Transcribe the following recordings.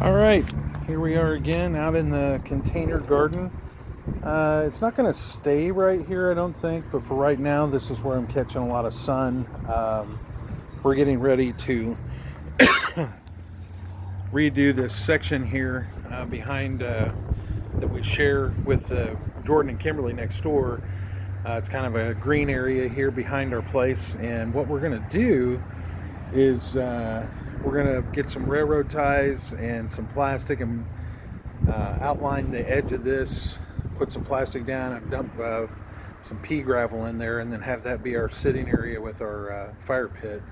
All right, here we are again out in the container garden. It's not going to stay right here, I don't think, but for right now, this is where I'm catching a lot of sun. We're getting ready to redo this section here behind that we share with Jordan and Kimberly next door. It's kind of a green area here behind our place, and what we're going to do is we're going to get some railroad ties and some plastic and outline the edge of this, put some plastic down and dump some pea gravel in there, and then have that be our sitting area with our fire pit.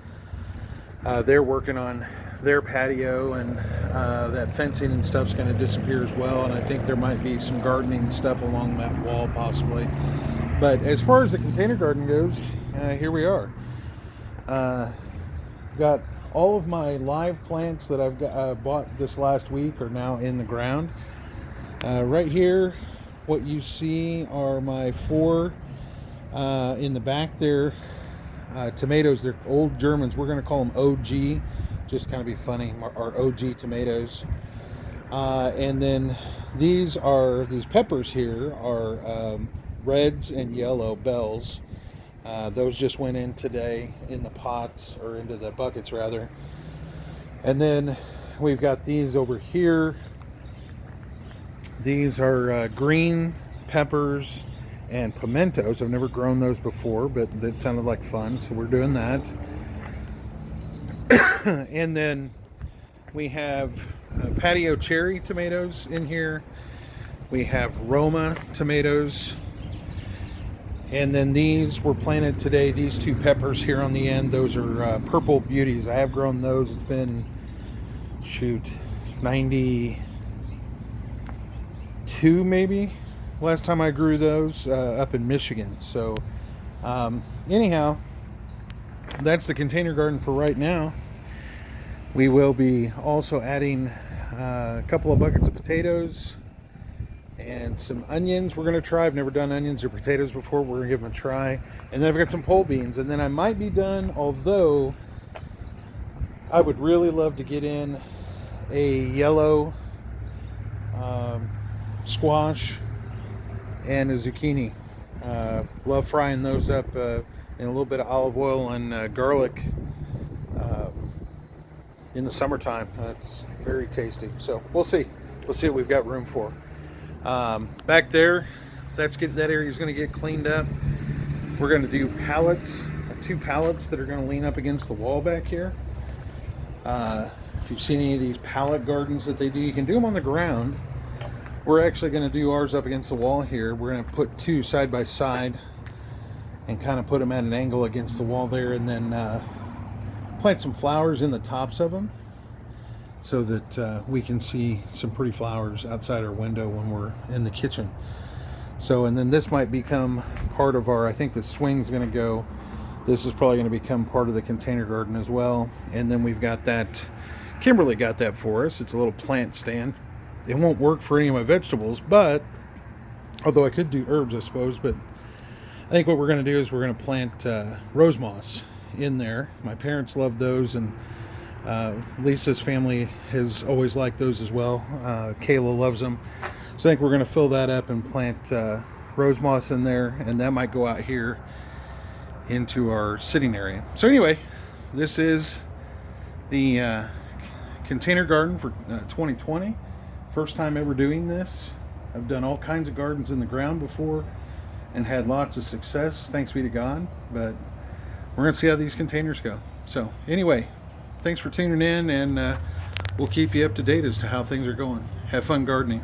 They're working on their patio, and that fencing and stuff's going to disappear as well, and I think there might be some gardening stuff along that wall possibly. But as far as the container garden goes, here we are. Got all of my live plants that I've bought this last week are now in the ground. Right here, what you see are my four in the back there. Tomatoes, they're old Germans. We're going to call them OG, just kind of be funny. Our OG tomatoes. And then these peppers here are reds and yellow bells. Those just went in today in the pots, or into the buckets rather. And then we've got these over here. These are green peppers and pimentos. I've never grown those before, but that sounded like fun, so we're doing that. And then we have patio cherry tomatoes in here. We have Roma tomatoes. And then these were planted today, these two peppers here on the end. Those are purple beauties. I have grown those. It's been, 92 maybe last time I grew those up in Michigan. So anyhow, that's the container garden for right now. We will be also adding a couple of buckets of potatoes and some onions. We're going to try. I've never done onions or potatoes before. We're going to give them a try. And then I've got some pole beans, and then I might be done, although I would really love to get in a yellow squash and a zucchini. Love frying those up in a little bit of olive oil and garlic in the summertime. That's very tasty. So we'll see what we've got room for. Back there, that area is going to get cleaned up. We're going to do pallets, two pallets that are going to lean up against the wall back here. If you've seen any of these pallet gardens that they do, you can do them on the ground. We're actually going to do ours up against the wall here. We're going to put two side by side and kind of put them at an angle against the wall there, and then plant some flowers in the tops of them, so that we can see some pretty flowers outside our window when we're in the kitchen. So, and then this might become part of our, I think the swing's going to go, this is probably going to become part of the container garden as well. And then we've got that, Kimberly got that for us. It's a little plant stand. It won't work for any of my vegetables, but, although I could do herbs, I suppose, but I think what we're going to do is we're going to plant rose moss in there. My parents love those, and Lisa's family has always liked those as well. Kayla loves them. So I think we're going to fill that up and plant rose moss in there, and that might go out here into our sitting area. So anyway, this is the container garden for 2020. First time ever doing this. I've done all kinds of gardens in the ground before and had lots of success, thanks be to God. But we're going to see how these containers go. So anyway, thanks for tuning in, and we'll keep you up to date as to how things are going. Have fun gardening.